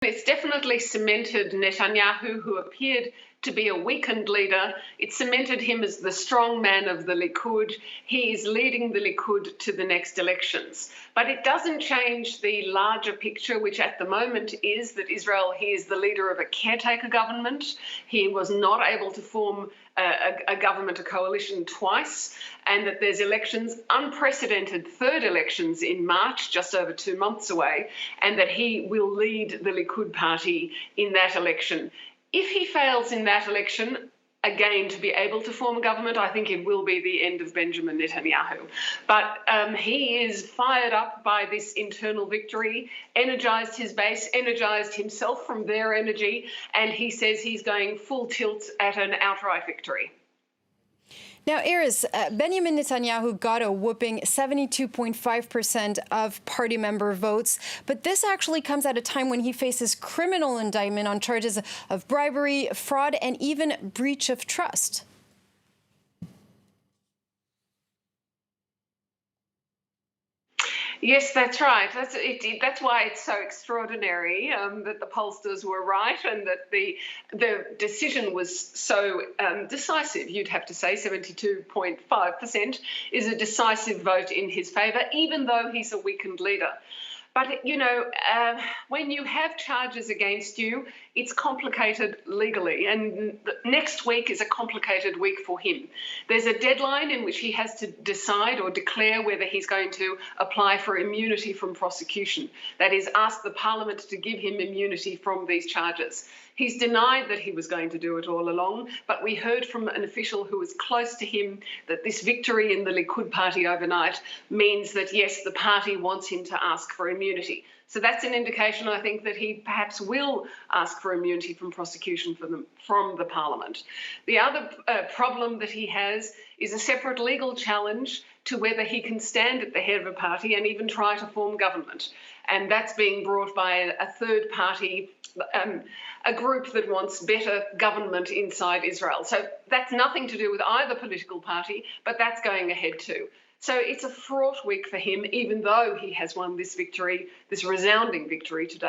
It's definitely cemented Netanyahu, who appeared to be a weakened leader. It cemented him as the strong man of the Likud. He is leading the Likud to the next elections. But it doesn't change the larger picture, which at the moment is that he is the leader of a caretaker government. He was not able to form a government, a coalition twice, and that there's elections, unprecedented third elections in March, just over 2 months away, and that he will lead the Likud party in that election. If he fails in that election, again, to be able to form a government, I think it will be the end of Benjamin Netanyahu. But he is fired up by this internal victory, energised his base, energised himself from their energy, and he says he's going full tilt at an outright victory. Now, Irris, Benjamin Netanyahu got a whooping 72.5% of party member votes, but this actually comes at a time when he faces criminal indictment on charges of bribery, fraud, and even breach of trust. Yes, that's right. That's why it's so extraordinary that the pollsters were right and that the decision was so decisive. You'd have to say 72.5% is a decisive vote in his favour, even though he's a weakened leader. But, you know, when you have charges against you, it's complicated legally. And next week is a complicated week for him. There's a deadline in which he has to decide or declare whether he's going to apply for immunity from prosecution. That is, ask the parliament to give him immunity from these charges. He's denied that he was going to do it all along, but we heard from an official who was close to him that this victory in the Likud party overnight means that, yes, the party wants him to ask for immunity. So that's an indication, I think, that he perhaps will ask for immunity from prosecution from the parliament. The other problem that he has is a separate legal challenge to whether he can stand at the head of a party and even try to form government. And that's being brought by a third party, a group that wants better government inside Israel. So that's nothing to do with either political party, but that's going ahead too. So it's a fraught week for him, even though he has won this victory, this resounding victory today.